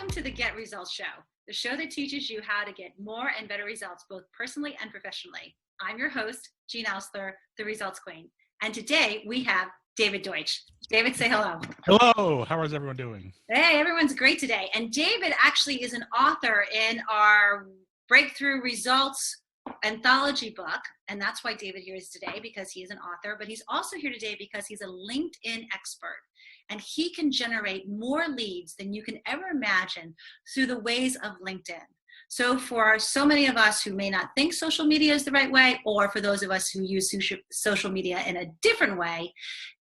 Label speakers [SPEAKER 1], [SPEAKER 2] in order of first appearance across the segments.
[SPEAKER 1] Welcome to the Get Results Show, the show that teaches you how to get more and better results, both personally and professionally. I'm your host, Jean Oursler, the Results Queen. And today we have David Deutsch. David, say hello.
[SPEAKER 2] Hello. How is everyone doing?
[SPEAKER 1] Hey, everyone's great today. And David actually is an author in our Breakthrough Results anthology book. And that's why David here is today, because he is an author. But he's also here today because he's a LinkedIn expert. And he can generate more leads than you can ever imagine through the ways of LinkedIn. So for so many of us who may not think social media is the right way, or for those of us who use social media in a different way,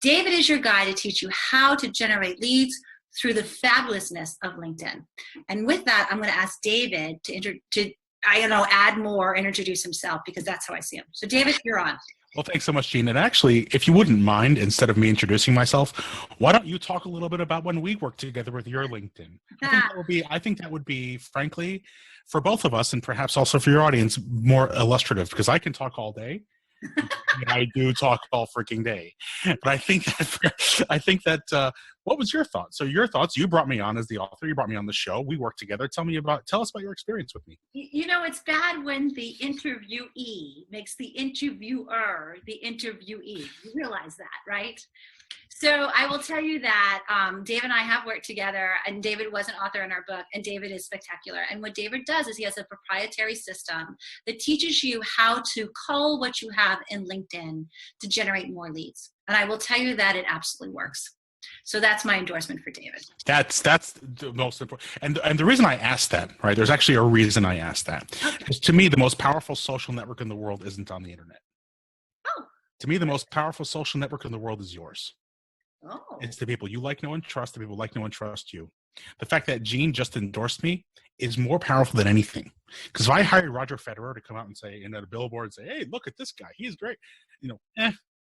[SPEAKER 1] David is your guy to teach you how to generate leads through the fabulousness of LinkedIn. And with that, I'm going to ask David to add more and introduce himself, because that's how I see him. So David, you're on.
[SPEAKER 2] Well, thanks so much, Jean. And actually, if you wouldn't mind, instead of me introducing myself, why don't you talk a little bit about when we worked together with your LinkedIn? I think that would be, frankly, for both of us, and perhaps also for your audience, more illustrative, because I can talk all day. I do talk all freaking day. But I think that what was your thoughts? So your thoughts, you brought me on as the author, you brought me on the show, we worked together. Tell us about your experience with me.
[SPEAKER 1] You know, it's bad when the interviewee makes the interviewer the interviewee. You realize that, right? So I will tell you that David and I have worked together, and David was an author in our book, and David is spectacular. And what David does is he has a proprietary system that teaches you how to cull what you have in LinkedIn to generate more leads. And I will tell you that it absolutely works. So that's my endorsement for David.
[SPEAKER 2] That's the most important. And the reason I asked that, right, there's actually a reason I asked that. Because to me, the most powerful social network in the world isn't on the internet.
[SPEAKER 1] Oh.
[SPEAKER 2] To me, the most powerful social network in the world is yours.
[SPEAKER 1] Oh.
[SPEAKER 2] It's the people you like, know, and trust. The people like, know, and trust you. The fact that Jean just endorsed me is more powerful than anything. Because if I hired Roger Federer to come out and say, at a billboard, say, "Hey, look at this guy, he's great,"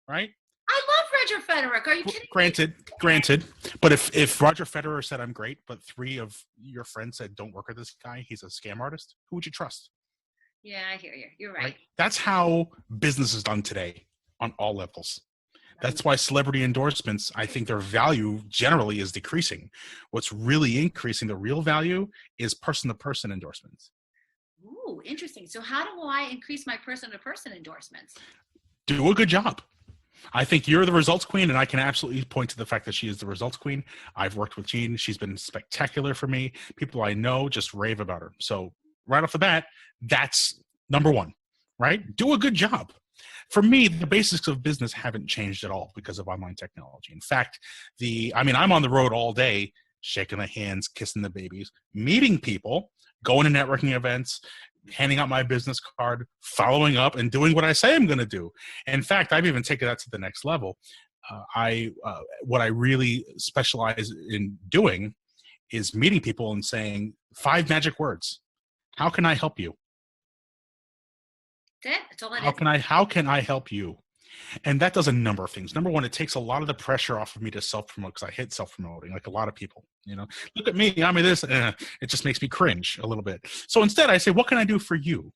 [SPEAKER 2] right?
[SPEAKER 1] I love Roger Federer. Are you kidding?
[SPEAKER 2] Granted. But if Roger Federer said I'm great, but 3 of your friends said don't work with this guy, he's a scam artist, who would you trust?
[SPEAKER 1] Yeah, I hear you. You're right.
[SPEAKER 2] That's how business is done today on all levels. That's why celebrity endorsements, I think their value generally is decreasing. What's really increasing, the real value, is person-to-person endorsements.
[SPEAKER 1] Ooh, interesting. So how do I increase my person-to-person endorsements?
[SPEAKER 2] Do a good job. I think you're the results queen, and I can absolutely point to the fact that she is the results queen. I've worked with Jean. She's been spectacular for me. People I know just rave about her. So right off the bat, that's number one, right? Do a good job. For me, the basics of business haven't changed at all because of online technology. In fact, I'm on the road all day, shaking the hands, kissing the babies, meeting people, going to networking events, handing out my business card, following up, and doing what I say I'm going to do. In fact, I've even taken that to the next level. What I really specialize in doing is meeting people and saying 5 magic words. How can I help you?
[SPEAKER 1] That's all it is.
[SPEAKER 2] How can I help you? And that does a number of things. Number one, it takes a lot of the pressure off of me to self-promote, because I hate self-promoting like a lot of people. Look at me, I'm this. It just makes me cringe a little bit. So instead, I say, what can I do for you?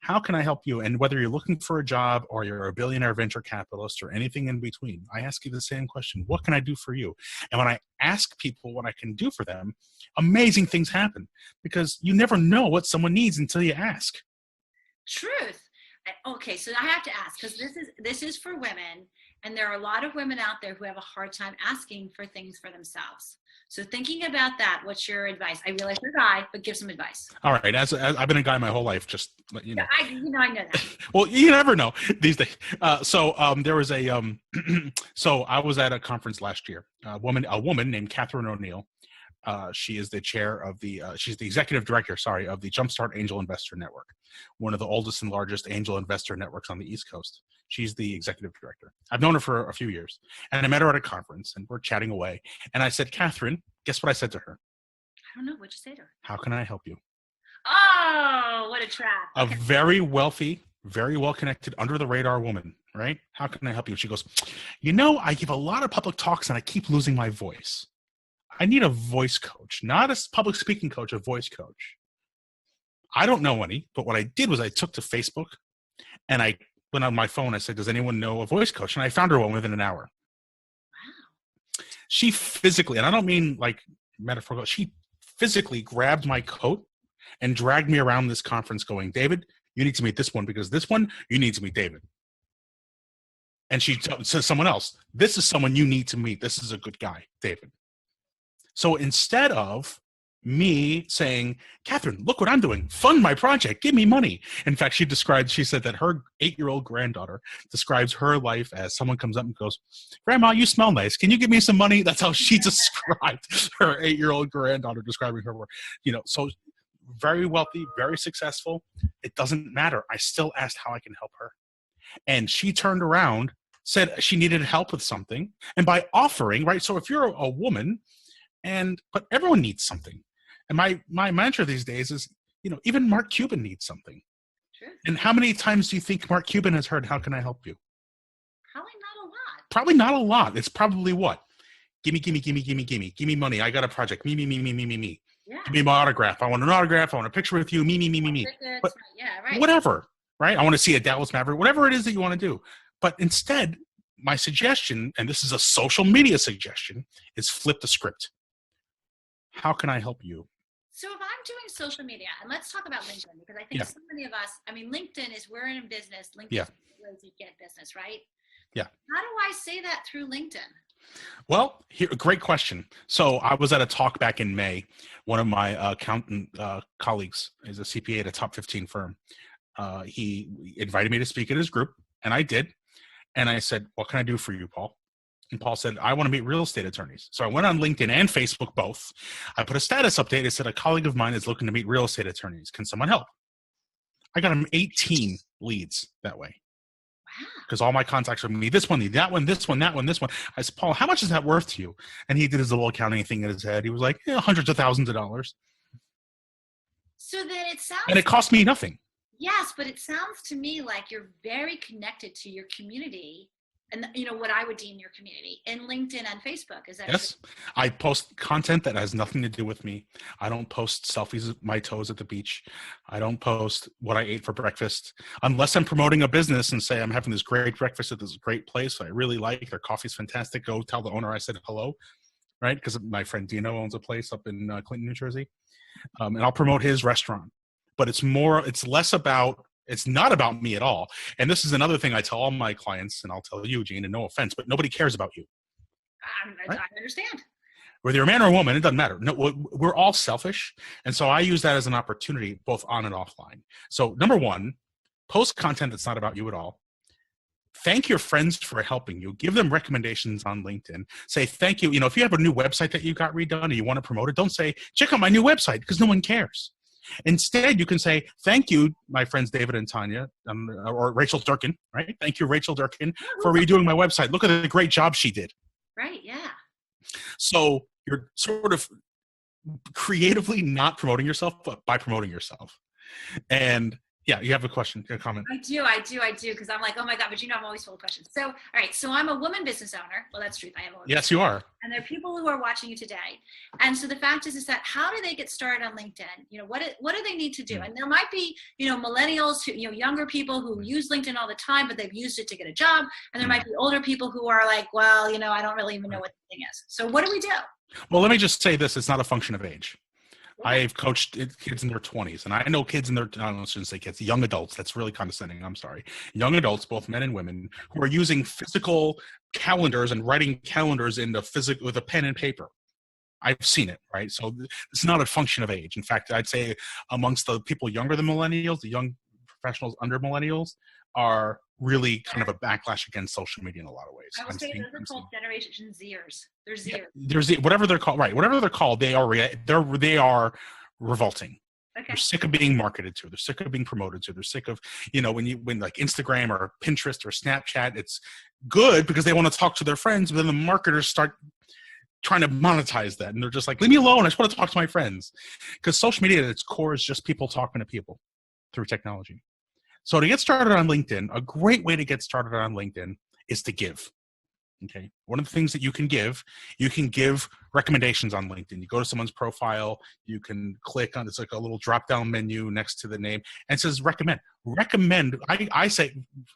[SPEAKER 2] How can I help you? And whether you're looking for a job or you're a billionaire venture capitalist or anything in between, I ask you the same question. What can I do for you? And when I ask people what I can do for them, amazing things happen, because you never know what someone needs until you ask.
[SPEAKER 1] Truth. Okay, so I have to ask, because this is for women, and there are a lot of women out there who have a hard time asking for things for themselves. So thinking about that, what's your advice? I realize you're a guy, but give some advice.
[SPEAKER 2] All right, as I've been a guy my whole life, just let you know.
[SPEAKER 1] I know that.
[SPEAKER 2] Well, you never know these days. There was so I was at a conference last year. A woman named Catherine O'Neill. She is the she's the executive director, of the Jumpstart Angel Investor Network, one of the oldest and largest angel investor networks on the East Coast. She's the executive director. I've known her for a few years, and I met her at a conference, and we're chatting away. And I said, "Catherine, guess what I said to her?"
[SPEAKER 1] I don't know. What'd you say to her?
[SPEAKER 2] "How can I help you?"
[SPEAKER 1] Oh, what a trap. Okay.
[SPEAKER 2] A very wealthy, very well-connected, under-the-radar woman, right? "How can I help you?" She goes, "I give a lot of public talks, and I keep losing my voice. I need a voice coach, not a public speaking coach, a voice coach." I don't know any, but what I did was I took to Facebook and I went on my phone. I said, "Does anyone know a voice coach?" And I found her one within an hour.
[SPEAKER 1] Wow.
[SPEAKER 2] She physically, and I don't mean like metaphorical, she physically grabbed my coat and dragged me around this conference going, David, you need to meet this one because this one, you need to meet David. And she says to someone else, this is someone you need to meet. This is a good guy, David. So instead of me saying, Catherine, look what I'm doing. Fund my project. Give me money. In fact, she said that her 8-year-old granddaughter describes her life as someone comes up and goes, Grandma, you smell nice. Can you give me some money? That's how she described her 8-year-old granddaughter describing her work. So very wealthy, very successful. It doesn't matter. I still asked how I can help her. And she turned around, said she needed help with something. And by offering, right? So if you're a woman, but everyone needs something. And my mantra these days is, even Mark Cuban needs something.
[SPEAKER 1] Sure.
[SPEAKER 2] And how many times do you think Mark Cuban has heard, how can I help you?
[SPEAKER 1] Probably not a lot.
[SPEAKER 2] Probably not a lot. It's probably what? Gimme. Give me money. I got a project. Me.
[SPEAKER 1] Yeah.
[SPEAKER 2] Give me my autograph. I want an autograph. I want a picture with you. Me. But
[SPEAKER 1] yeah, right.
[SPEAKER 2] Whatever, right? I want to see a Dallas Maverick, whatever it is that you want to do. But instead, my suggestion, and this is a social media suggestion, is flip the script. How can I help you?
[SPEAKER 1] So if I'm doing social media, and let's talk about LinkedIn, because I think so many of us, LinkedIn is, we're in business. LinkedIn is the way to get business, right?
[SPEAKER 2] Yeah.
[SPEAKER 1] How do I say that through LinkedIn?
[SPEAKER 2] Well, great question. So I was at a talk back in May. One of my accountant colleagues is a CPA at a top 15 firm. He invited me to speak at his group, and I did. And I said, what can I do for you, Paul? And Paul said, I want to meet real estate attorneys. So I went on LinkedIn and Facebook both. I put a status update. I said, a colleague of mine is looking to meet real estate attorneys. Can someone help? I got him 18 leads that way.
[SPEAKER 1] Wow.
[SPEAKER 2] Because all my contacts were me, this one, that one, this one, that one, this one. I said, Paul, how much is that worth to you? And he did his little accounting thing in his head. He was like, hundreds of thousands of dollars.
[SPEAKER 1] So then it sounds...
[SPEAKER 2] And it cost me nothing.
[SPEAKER 1] Yes, but it sounds to me like you're very connected to your community and, what I would deem your community in LinkedIn and Facebook. Is that
[SPEAKER 2] Yes.
[SPEAKER 1] true?
[SPEAKER 2] I post content that has nothing to do with me. I don't post selfies of my toes at the beach. I don't post what I ate for breakfast unless I'm promoting a business and say I'm having this great breakfast at this great place I really like. Their coffee's fantastic. Go tell the owner I said hello, right? Because my friend Dino owns a place up in Clinton, New Jersey. And I'll promote his restaurant. But it's not about me at all. And this is another thing I tell all my clients, and I'll tell you, Gene, and no offense, but nobody cares about you.
[SPEAKER 1] Right? I understand.
[SPEAKER 2] Whether you're a man or a woman, it doesn't matter. No, we're all selfish. And so I use that as an opportunity, both on and offline. So number one, post content that's not about you at all. Thank your friends for helping you. Give them recommendations on LinkedIn. Say thank you. If you have a new website that you got redone and you want to promote it, don't say, check out my new website, because no one cares. Instead, you can say, thank you, my friends David and Tanya, or Rachel Durkin, right? Thank you, Rachel Durkin, for redoing my website. Look at the great job she did.
[SPEAKER 1] Right, yeah.
[SPEAKER 2] So you're sort of creatively not promoting yourself, but by promoting yourself. And yeah, you have a question, a comment.
[SPEAKER 1] I do, because I'm like, oh my God, but I'm always full of questions. So, all right, so I'm a woman business owner. Well, that's true. I am a woman.
[SPEAKER 2] Yes, you are.
[SPEAKER 1] And there are people who are watching you today. And so the fact is that how do they get started on LinkedIn? What do they need to do? And there might be, millennials, who, younger people who use LinkedIn all the time, but they've used it to get a job. And there might be older people who are like, well, I don't really even know what the thing is. So what do we do?
[SPEAKER 2] Well, let me just say this. It's not a function of age. I've coached kids in their 20s, and I know kids in their, I shouldn't say kids, young adults. That's really condescending. I'm sorry. Young adults, both men and women, who are using physical calendars and writing calendars with a pen and paper. I've seen it, right? So it's not a function of age. In fact, I'd say amongst the people younger than millennials, the young professionals under millennials are really kind of a backlash against social media in a lot of ways.
[SPEAKER 1] I would say those are called Generation Zers. They're Zers.
[SPEAKER 2] Yeah, they're whatever they're called, right? Whatever they're called, they are revolting. Okay. They're sick of being marketed to. They're sick of being promoted to. They're sick of, when like Instagram or Pinterest or Snapchat, it's good because they want to talk to their friends, but then the marketers start trying to monetize that. And they're just like, leave me alone. I just want to talk to my friends. Because social media at its core is just people talking to people through technology. So to get started on LinkedIn, a great way to get started on LinkedIn is to give. Okay. One of the things that you can give recommendations on LinkedIn. You go to someone's profile, you can click on, it's like a little drop-down menu next to the name, and it says recommend. Recommend, I say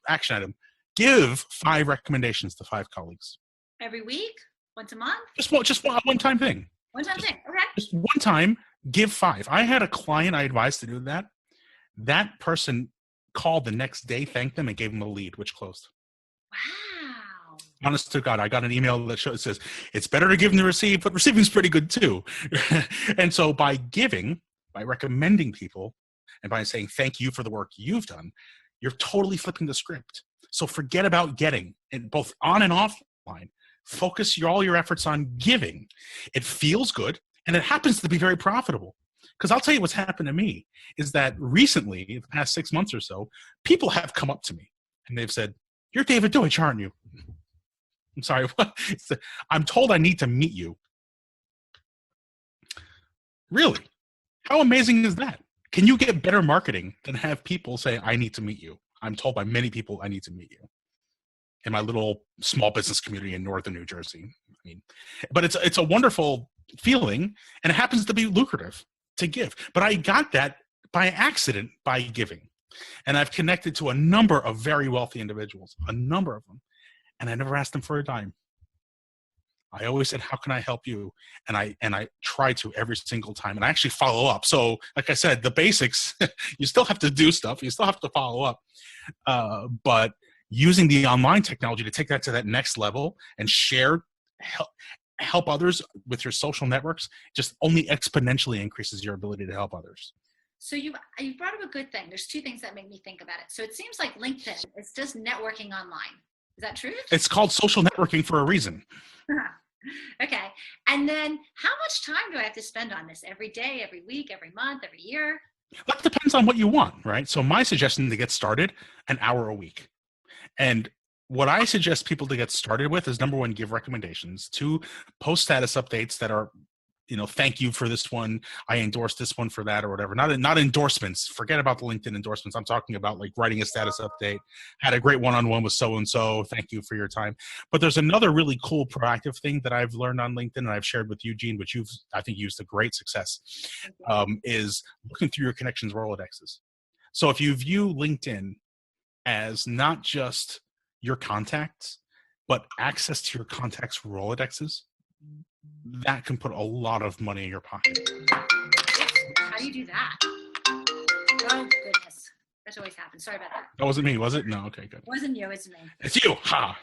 [SPEAKER 2] action item, give 5 recommendations to 5 colleagues.
[SPEAKER 1] Every week? Once a month?
[SPEAKER 2] Just one time thing.
[SPEAKER 1] One-time thing. Okay.
[SPEAKER 2] Just one time, give 5. I had a client I advised to do that. That person called the next day, thanked them, and gave them a lead, which closed.
[SPEAKER 1] Wow.
[SPEAKER 2] Honest to God, I got an email that says, it's better to give than to receive, but receiving's pretty good too. And so by giving, by recommending people, and by saying thank you for the work you've done, you're totally flipping the script. So forget about getting, and both on and offline. Focus all your efforts on giving. It feels good, and it happens to be very profitable. Because I'll tell you what's happened to me is that recently, in the past 6 months or so, people have come up to me and they've said, "You're David Deutsch, aren't you?" I'm sorry, what? I'm told I need to meet you. Really? How amazing is that? Can you get better marketing than have people say, "I need to meet you"? I'm told by many people I need to meet you in my little small business community in northern New Jersey. I mean, but it's a wonderful feeling, and it happens to be lucrative to give. But I got that by accident by giving. And I've connected to a number of very wealthy individuals, a number of them, and I never asked them for a dime. I always said, "How can I help you?" And I try to every single time, and I actually follow up. So, like I said, the basics, you still have to do stuff, you still have to follow up, but using the online technology to take that to that next level and share, help others with your social networks, just only exponentially increases your ability to help others.
[SPEAKER 1] So you brought up a good thing. There's 2 things that make me think about it. So it seems like LinkedIn is just networking online. Is that true?
[SPEAKER 2] It's called social networking for a reason.
[SPEAKER 1] Okay. And then how much time do I have to spend on this? Every day, every week, every month, every year?
[SPEAKER 2] That depends on what you want, right? So my suggestion to get started, an hour a week. And what I suggest people to get started with is, number 1, give recommendations. 2, post status updates that are, thank you for this one. I endorsed this one for that, or whatever. Not endorsements. Forget about the LinkedIn endorsements. I'm talking about like writing a status update. Had a great one-on-one with so-and-so. Thank you for your time. But there's another really cool proactive thing that I've learned on LinkedIn and I've shared with Eugene, which you've, I think, used to great success, is looking through your connections Rolodexes. So if you view LinkedIn as not just your contacts, but access to your contacts Rolodexes, that can put a lot of money in your pocket.
[SPEAKER 1] How do you do that? Oh, goodness. That always happens. Sorry about that.
[SPEAKER 2] That wasn't me, was it? No, okay, good.
[SPEAKER 1] It wasn't you, it's me.
[SPEAKER 2] It's you. Ha.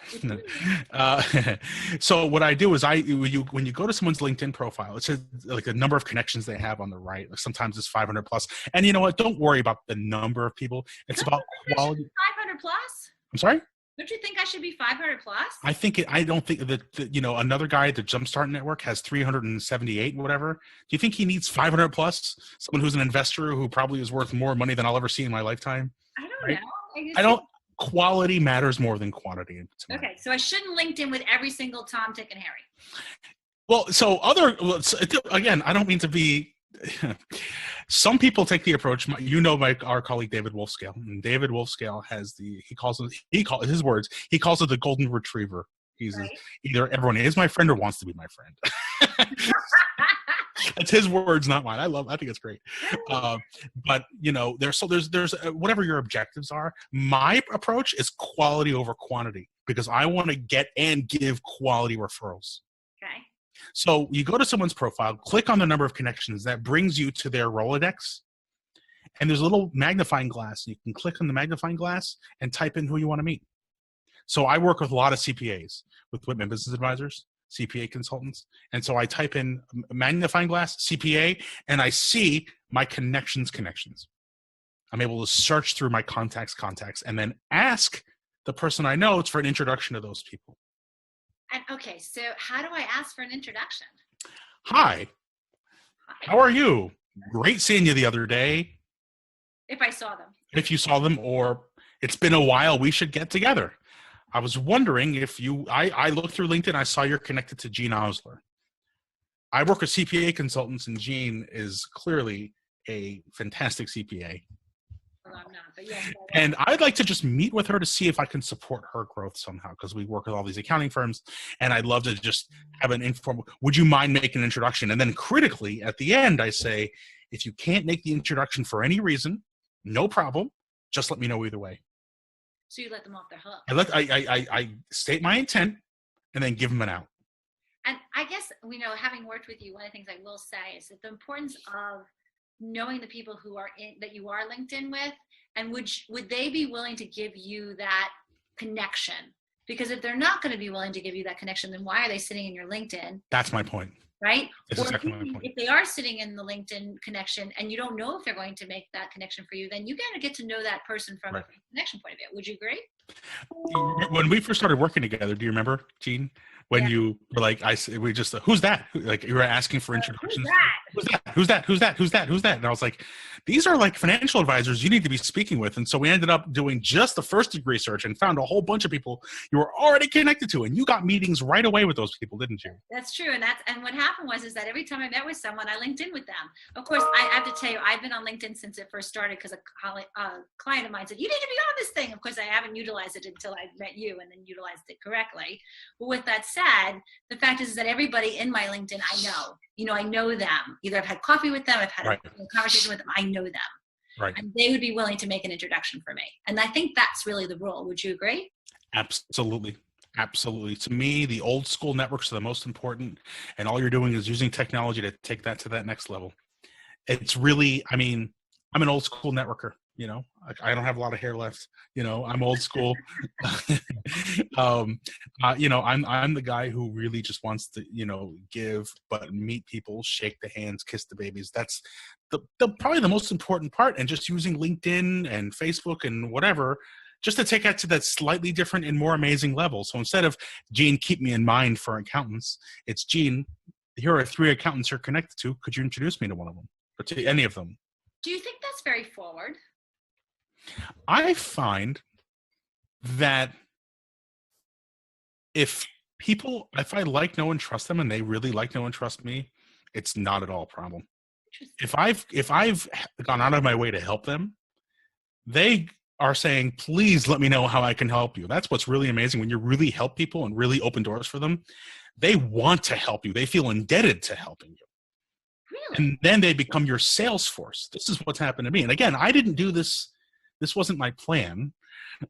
[SPEAKER 2] So what I do is when you go to someone's LinkedIn profile, it says like the number of connections they have on the right. Like sometimes it's 500 plus. And you know what? Don't worry about the number of people. It's about quality.
[SPEAKER 1] 500 plus?
[SPEAKER 2] I'm sorry?
[SPEAKER 1] Don't you think I should be 500 plus?
[SPEAKER 2] I don't think that, another guy at the Jumpstart Network has 378, whatever. Do you think he needs 500 plus? Someone who's an investor who probably is worth more money than I'll ever see in my lifetime?
[SPEAKER 1] I don't know.
[SPEAKER 2] Quality matters more than quantity.
[SPEAKER 1] Okay, so I shouldn't LinkedIn with every single Tom, Dick, and Harry.
[SPEAKER 2] Well, again, I don't mean to be. Some people take the approach. Our colleague David Wolfscale, and David Wolfscale has he calls it the golden retriever. He's right. Either everyone is my friend or wants to be my friend. That's his words, not mine. I think it's great. But there's whatever your objectives are. My approach is quality over quantity because I want to get and give quality referrals.
[SPEAKER 1] Okay.
[SPEAKER 2] So you go to someone's profile, click on the number of connections, that brings you to their Rolodex. And there's a little magnifying glass. You can click on the magnifying glass and type in who you want to meet. So I work with a lot of CPAs, with Whitman Business Advisors, CPA consultants. And so I type in magnifying glass, CPA, and I see my connections. I'm able to search through my contacts, and then ask the person I know for an introduction to those people.
[SPEAKER 1] And okay, so how do I ask for an introduction?
[SPEAKER 2] Hi. How are you? Great seeing you the other day.
[SPEAKER 1] If I saw them.
[SPEAKER 2] If you saw them, or it's been a while, we should get together. I was wondering if I looked through LinkedIn, I saw you're connected to Gene Oursler. I work with CPA consultants, and Gene is clearly a fantastic CPA.
[SPEAKER 1] Well, I'm not, but yes.
[SPEAKER 2] And I'd like to just meet with her to see if I can support her growth somehow, because we work with all these accounting firms, and I'd love to just have an informal, would you mind making an introduction? And then critically, at the end, I say, if you can't make the introduction for any reason, no problem. Just let me know either way.
[SPEAKER 1] So you let them off their hook.
[SPEAKER 2] I state my intent and then give them an out.
[SPEAKER 1] And I guess, having worked with you, one of the things I will say is that the importance of knowing the people who are that you are linked in with, and would they be willing to give you that connection? Because if they're not going to be willing to give you that connection, then why are they sitting in your LinkedIn?
[SPEAKER 2] That's my point.
[SPEAKER 1] Right?
[SPEAKER 2] That's
[SPEAKER 1] Or
[SPEAKER 2] exactly my point.
[SPEAKER 1] if they are sitting in the LinkedIn connection and you don't know if they're going to make that connection for you, then you got to get to know that person from a connection point of view. Would you agree?
[SPEAKER 2] When we first started working together, do you remember, Gene? When you were like, we just, who's that? Like you were asking for introductions. Who's that? Who's that? Who's that? Who's that? Who's that? And I was like, these are like financial advisors you need to be speaking with. And so we ended up doing just the first degree search and found a whole bunch of people you were already connected to. And you got meetings right away with those people, didn't you?
[SPEAKER 1] That's true. And what happened was that every time I met with someone, I linked in with them. Of course, I have to tell you, I've been on LinkedIn since it first started because a client of mine said, you need to be on this thing. Of course, I haven't utilized it until I met you and then utilized it correctly. But with that said, the fact is that everybody in my LinkedIn, I know. I know them. Either I've had coffee with them, I've had a conversation with them, I know them.
[SPEAKER 2] Right.
[SPEAKER 1] And they would be willing to make an introduction for me. And I think that's really the rule. Would you agree?
[SPEAKER 2] Absolutely. Absolutely. To me, the old school networks are the most important. And all you're doing is using technology to take that to that next level. It's really, I'm an old school networker. I don't have a lot of hair left. I'm old school. I'm the guy who really just wants to, give, but meet people, shake the hands, kiss the babies. That's the probably the most important part. And just using LinkedIn and Facebook and whatever, just to take it to that slightly different and more amazing level. So instead of Gene, keep me in mind for accountants, it's Gene, here are 3 accountants you're connected to. Could you introduce me to one of them or to any of them?
[SPEAKER 1] Do you think that's very forward?
[SPEAKER 2] I find that if I like, know, and trust them and they really like, know, and trust me, it's not at all a problem. If I've gone out of my way to help them, they are saying, please let me know how I can help you. That's what's really amazing. When you really help people and really open doors for them, they want to help you. They feel indebted to helping you.
[SPEAKER 1] Really?
[SPEAKER 2] And then they become your sales force. This is what's happened to me. And again, I didn't do this. This wasn't my plan.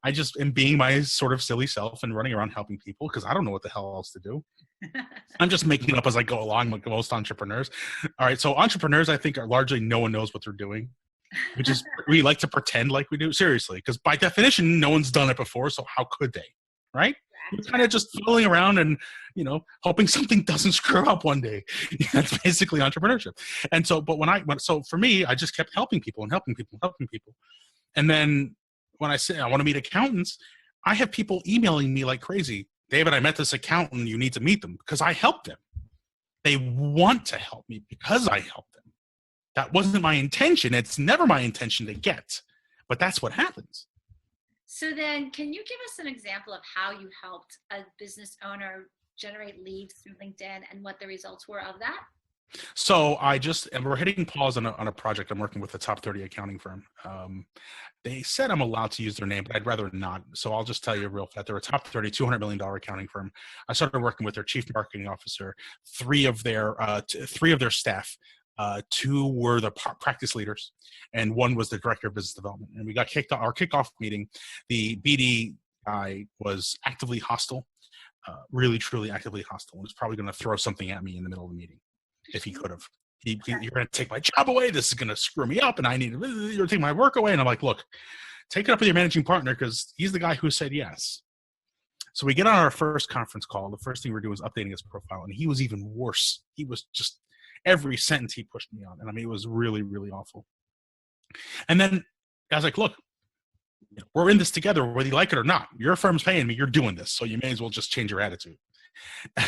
[SPEAKER 2] I just am being my sort of silly self and running around helping people because I don't know what the hell else to do. I'm just making it up as I go along, like most entrepreneurs. All right. So entrepreneurs, I think, are largely no one knows what they're doing. We like to pretend like we do. Seriously, because by definition, no one's done it before. So how could they? Right? You're kind of just fooling around and, hoping something doesn't screw up one day. That's basically entrepreneurship. And so, so for me, I just kept helping people and helping people and helping people. And then when I say I want to meet accountants, I have people emailing me like crazy. David, I met this accountant. You need to meet them because I helped them. They want to help me because I helped them. That wasn't my intention. It's never my intention to get, but that's what happens.
[SPEAKER 1] So then can you give us an example of how you helped a business owner generate leads through LinkedIn and what the results were of that?
[SPEAKER 2] So we're hitting pause on a project I'm working with a top 30 accounting firm. They said I'm allowed to use their name, but I'd rather not. So I'll just tell you real fast. They're a top 30, $200 million accounting firm. I started working with their chief marketing officer, three of their staff. 2 were the practice leaders, and 1 was the director of business development. And we got our kickoff meeting. The BD guy was actively hostile, really, truly actively hostile. He was probably going to throw something at me in the middle of the meeting if he could have. You're going to take my job away. This is going to screw me up, and you're going to take my work away. And I'm like, look, take it up with your managing partner because he's the guy who said yes. So we get on our first conference call. The first thing we're doing is updating his profile, and he was even worse. He was just every sentence he pushed me on, and it was really, really awful. And then I was like, look, we're in this together, whether you like it or not. Your firm's paying me. You're doing this, so you may as well just change your attitude.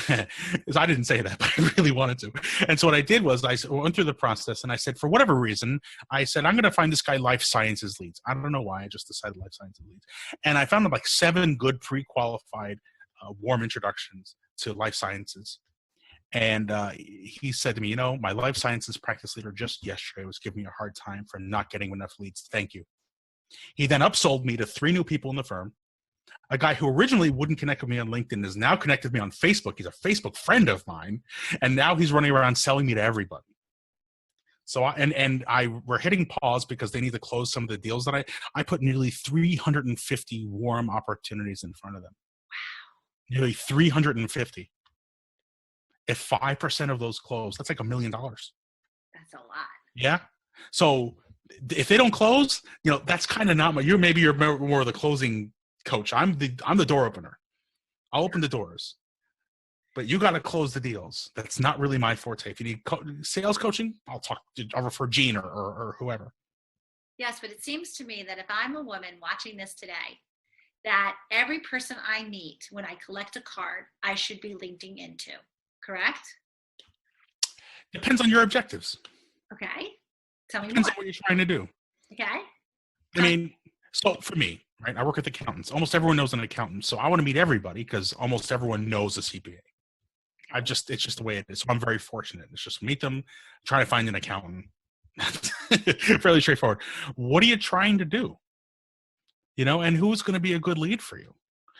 [SPEAKER 2] Because I didn't say that, but I really wanted to. And so what I did was I went through the process, and I said, for whatever reason, I said, I'm going to find this guy life sciences leads. I don't know why. I just decided life sciences leads. And I found him like 7 good pre-qualified warm introductions to life sciences. And he said to me, my life sciences practice leader just yesterday was giving me a hard time for not getting enough leads. Thank you. He then upsold me to 3 new people in the firm. A guy who originally wouldn't connect with me on LinkedIn is now connected with me on Facebook. He's a Facebook friend of mine. And now he's running around selling me to everybody. So we're hitting pause because they need to close some of the deals that I put nearly 350 warm opportunities in front of them.
[SPEAKER 1] Wow.
[SPEAKER 2] Nearly 350. If 5% of those close, that's like $1 million.
[SPEAKER 1] That's a lot.
[SPEAKER 2] Yeah. So if they don't close, that's kind of not you're more the closing coach. I'm the door opener. I'll open the doors, but you got to close the deals. That's not really my forte. If you need sales coaching, I'll refer Gene or whoever.
[SPEAKER 1] Yes, but it seems to me that if I'm a woman watching this today, that every person I meet, when I collect a card, I should be linking into. Correct?
[SPEAKER 2] Depends on your objectives.
[SPEAKER 1] Okay. Tell me
[SPEAKER 2] Depends
[SPEAKER 1] more.
[SPEAKER 2] on what you're trying to do.
[SPEAKER 1] Okay.
[SPEAKER 2] I mean, so for me, right, I work with accountants. Almost everyone knows an accountant. So I want to meet everybody because almost everyone knows a CPA. It's just the way it is. So I'm very fortunate. It's just meet them, try to find an accountant. Fairly straightforward. What are you trying to do? And who's going to be a good lead for you?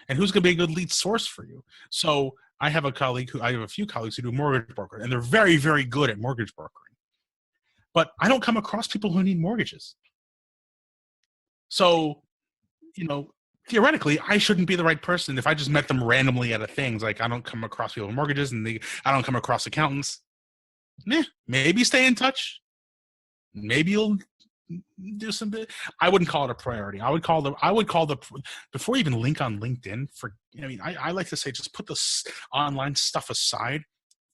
[SPEAKER 2] And who's going to be a good lead source for you? So I have a few colleagues who do mortgage broker, and they're very, very good at mortgage brokering. But I don't come across people who need mortgages. So, theoretically, I shouldn't be the right person if I just met them randomly at a thing. Like, I don't come across people with mortgages, and I don't come across accountants. Maybe stay in touch. Maybe you'll do something. I wouldn't call it a priority. I would call before you even link on LinkedIn. I like to say, just put this online stuff aside.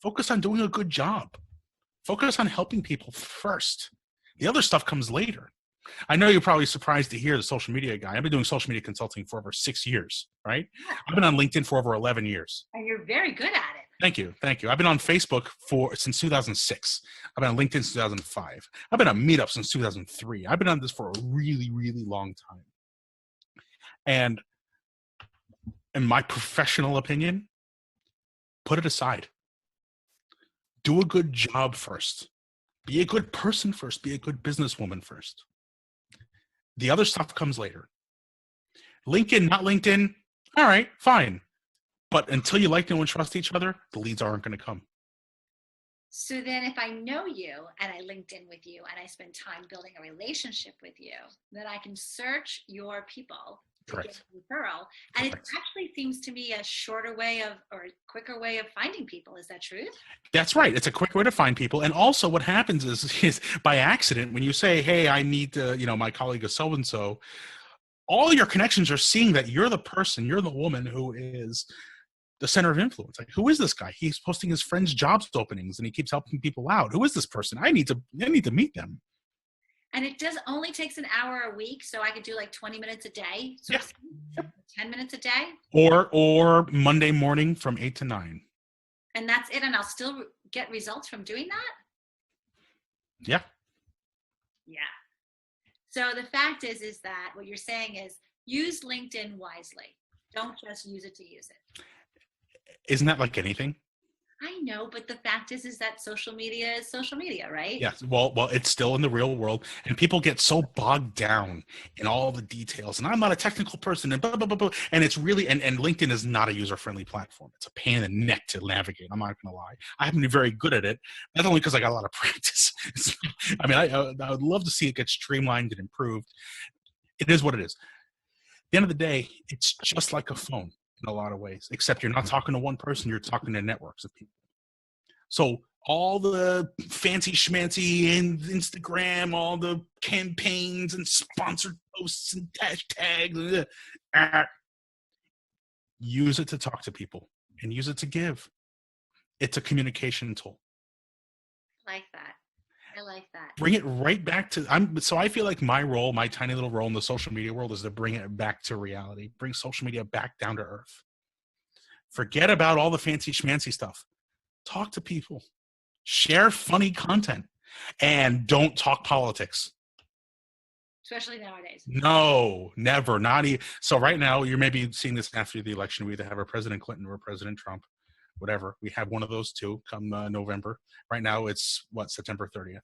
[SPEAKER 2] Focus on doing a good job. Focus on helping people first. The other stuff comes later. I know you're probably surprised to hear the social media guy. I've been doing social media consulting for over 6 years, right? I've been on LinkedIn for over 11 years.
[SPEAKER 1] And you're very good at it.
[SPEAKER 2] Thank you. I've been on Facebook since 2006. I've been on LinkedIn since 2005. I've been on Meetup since 2003. I've been on this for a really, really long time. And in my professional opinion, put it aside. Do a good job first. Be a good person first. Be a good businesswoman first. The other stuff comes later. LinkedIn, not LinkedIn, all right, fine. But until you like, know, and trust each other, the leads aren't going to come.
[SPEAKER 1] So then if I know you and I linked in with you and I spend time building a relationship with you, then I can search your people to get a referral. And Correct. It actually seems to me a shorter way or quicker way of finding people. Is that true?
[SPEAKER 2] That's right. It's a quick way to find people. And also what happens is by accident, when you say, hey, I need to, my colleague is so-and-so, all your connections are seeing that you're the person, you're the woman who is the center of influence. Like, who is this guy? He's posting his friends' jobs openings and he keeps helping people out. Who is this person? I need to meet them.
[SPEAKER 1] And it only takes an hour a week, so I could do like 20 minutes a day. So
[SPEAKER 2] Yep.
[SPEAKER 1] 10 minutes a day.
[SPEAKER 2] Or Monday morning from 8 to 9.
[SPEAKER 1] And that's it. And I'll still get results from doing that.
[SPEAKER 2] Yeah.
[SPEAKER 1] Yeah. So the fact is that what you're saying is use LinkedIn wisely. Don't just use it to use it.
[SPEAKER 2] Isn't that like anything?
[SPEAKER 1] I know, but the fact is that social media is social media, right?
[SPEAKER 2] Yes. Well, it's still in the real world, and people get so bogged down in all the details. And I'm not a technical person, and blah blah blah blah. And it's really and LinkedIn is not a user-friendly platform. It's a pain in the neck to navigate. I'm not going to lie. I haven't been very good at it. That's only because I got a lot of practice. I mean, I would love to see it get streamlined and improved. It is what it is. At the end of the day, it's just like a phone in a lot of ways, except you're not talking to one person, you're talking to networks of people. So all the fancy schmancy and Instagram, all the campaigns and sponsored posts and hashtags, use it to talk to people and use it to give. It's a communication tool.
[SPEAKER 1] I like that.
[SPEAKER 2] Bring it right back to, so I feel like my tiny little role in the social media world is to bring it back to reality, bring social media back down to earth. Forget about all the fancy schmancy stuff. Talk to people, share funny content, and don't talk politics.
[SPEAKER 1] Especially nowadays.
[SPEAKER 2] No, never. Not even. So right now, you're maybe seeing this after the election. We either have a President Clinton or a President Trump, whatever. We have one of those two come November. Right now, it's September 30th,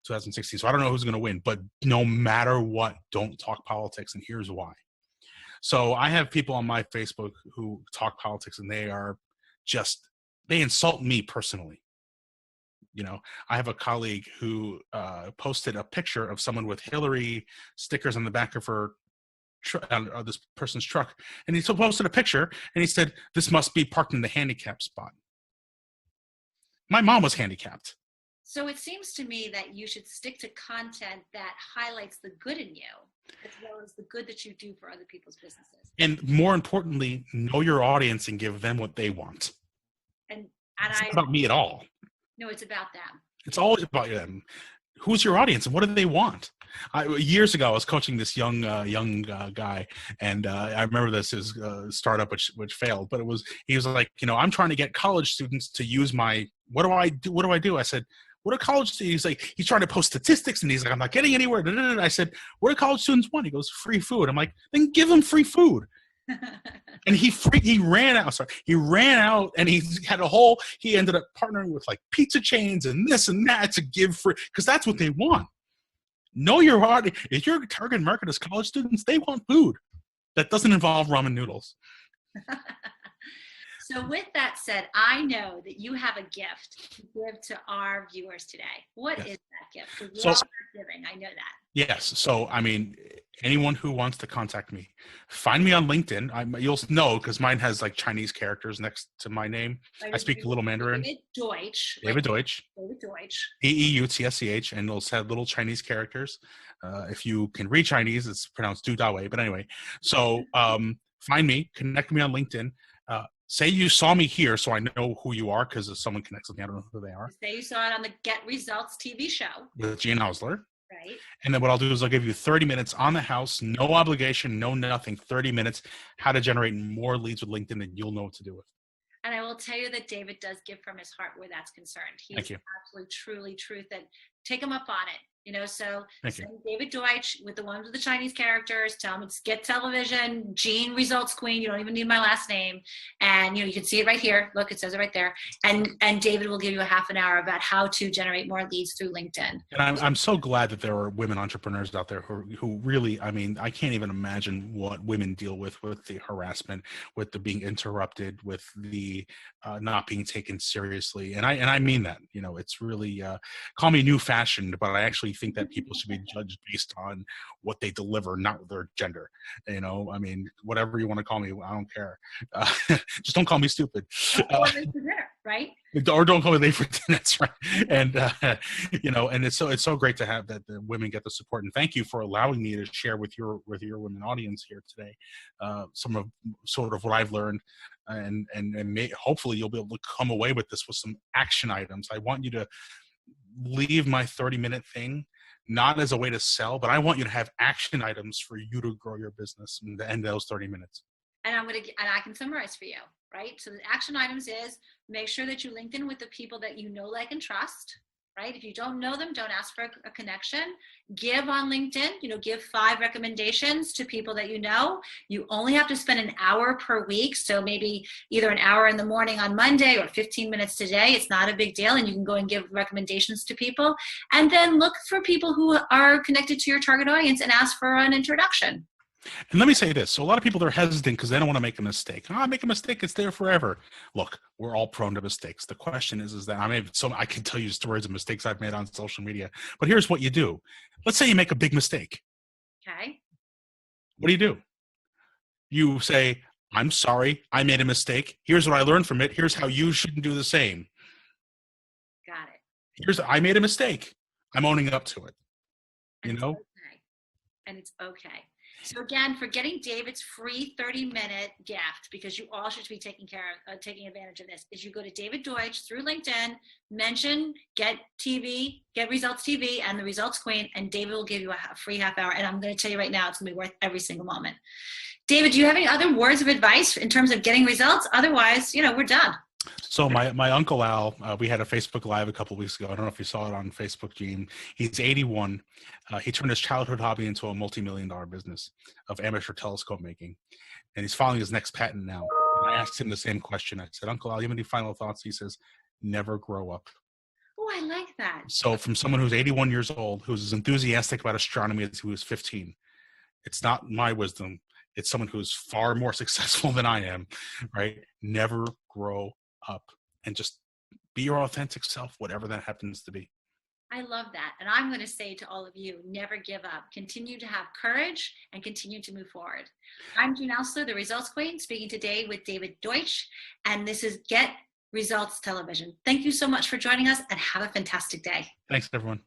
[SPEAKER 2] 2016. So I don't know who's going to win, but no matter what, don't talk politics, and here's why. So I have people on my Facebook who talk politics, and they insult me personally. I have a colleague who posted a picture of someone with Hillary stickers on the back of her this person's truck, and he posted a picture and he said, "This must be parked in the handicap spot." My mom was handicapped.
[SPEAKER 1] So it seems to me that you should stick to content that highlights the good in you, as well as the good that you do for other people's businesses.
[SPEAKER 2] And more importantly, know your audience and give them what they want.
[SPEAKER 1] And
[SPEAKER 2] It's not about me at all.
[SPEAKER 1] No, it's about them.
[SPEAKER 2] It's always about them. Who's your audience and what do they want? Years ago, I was coaching this young guy, and I remember this his startup which failed. But he was like, I'm trying to get college students to use my. What do I do? What do I do? I said, what do college students? He's like, he's trying to post statistics, and he's like, I'm not getting anywhere. I said, what do college students want? He goes, free food. I'm like, then give them free food. And he ran out. Sorry, he ran out, and he ended up partnering with like pizza chains and this and that to give free, because that's what they want. Know your audience. If your target market is college students, they want food that doesn't involve ramen noodles.
[SPEAKER 1] So with that said, I know that you have a gift to give to our viewers today. What is that gift? Because we're all giving. I know that. Yes.
[SPEAKER 2] So, I mean, anyone who wants to contact me, find me on LinkedIn. You'll know because mine has like Chinese characters next to my name. I speak a little Mandarin.
[SPEAKER 1] David Deutsch.
[SPEAKER 2] David Deutsch.
[SPEAKER 1] David Deutsch.
[SPEAKER 2] Deutsch, and it'll have little Chinese characters. If you can read Chinese, it's pronounced Du Da Wei. But anyway, so find me, connect me on LinkedIn. Say you saw me here, so I know who you are, because if someone connects with me, I don't know who they are.
[SPEAKER 1] Say you saw it on the Get Results TV show.
[SPEAKER 2] With Gene Oursler.
[SPEAKER 1] Right.
[SPEAKER 2] And then what I'll do is I'll give you 30 minutes on the house, no obligation, no nothing, 30 minutes, how to generate more leads with LinkedIn, and you'll know what to do with.
[SPEAKER 1] And I will tell you that David does give from his heart where that's concerned. He's absolutely, truly, truth, and take him up on it. So David Deutsch with the ones with the Chinese characters, tell him it's Get Television, Gene Results Queen. You don't even need my last name. And, you can see it right here. Look, it says it right there. And David will give you a half an hour about how to generate more leads through LinkedIn.
[SPEAKER 2] And I'm so glad that there are women entrepreneurs out there who really, I mean, I can't even imagine what women deal with the harassment, with the being interrupted, with the not being taken seriously. And I mean that, it's really, call me new fashioned, but I actually think that people should be judged based on what they deliver, not their gender. I mean, whatever you want to call me, I don't care. Just don't call me stupid.
[SPEAKER 1] Right?
[SPEAKER 2] Or don't call me late for dinner. That's right. And and it's so great to have that the women get the support. And thank you for allowing me to share with your women audience here today some of sort of what I've learned. And hopefully you'll be able to come away with this with some action items. I want you to leave my 30-minute thing not as a way to sell, but I want you to have action items for you to grow your business in the end of those 30 minutes. And
[SPEAKER 1] I can summarize for you, right? So the action items is make sure that you link in with the people that you know, like, and trust, right? If you don't know them, don't ask for a connection. Give on LinkedIn, give 5 recommendations to people that you know. You only have to spend an hour per week. So maybe either an hour in the morning on Monday or 15 minutes today. It's not a big deal. And you can go and give recommendations to people. And then look for people who are connected to your target audience and ask for an introduction.
[SPEAKER 2] And let me say this. So a lot of people, they're hesitant because they don't want to make a mistake. I make a mistake, it's there forever. Look, we're all prone to mistakes. The question is that I can tell you stories of mistakes I've made on social media, but here's what you do. Let's say you make a big mistake.
[SPEAKER 1] Okay.
[SPEAKER 2] What do? You say, I'm sorry, I made a mistake. Here's what I learned from it. Here's how you shouldn't do the same.
[SPEAKER 1] Got it.
[SPEAKER 2] I made a mistake. I'm owning up to it.
[SPEAKER 1] Okay. And it's okay. So again, for getting David's free 30-minute gift, because you all should be taking advantage of this, is you go to David Deutsch through LinkedIn, mention Get Results TV and the Results Queen, and David will give you a free half hour. And I'm going to tell you right now, it's going to be worth every single moment. David, do you have any other words of advice in terms of getting results? Otherwise, we're done.
[SPEAKER 2] So my Uncle Al, we had a Facebook Live a couple of weeks ago. I don't know if you saw it on Facebook, Gene. He's 81. He turned his childhood hobby into a multi-million-dollar business of amateur telescope making. And he's filing his next patent now. And I asked him the same question. I said, Uncle Al, you have any final thoughts? He says, never grow up.
[SPEAKER 1] Oh, I like that.
[SPEAKER 2] So from someone who's 81 years old, who's as enthusiastic about astronomy as he was 15, it's not my wisdom. It's someone who's far more successful than I am, right? Never grow up and just be your authentic self, whatever that happens to be.
[SPEAKER 1] I love that. And I'm going to say to all of you, never give up. Continue to have courage and continue to move forward. I'm Jean Oursler, the Results Queen, speaking today with David Deutsch. And this is Get Results Television. Thank you so much for joining us and have a fantastic day.
[SPEAKER 2] Thanks, everyone.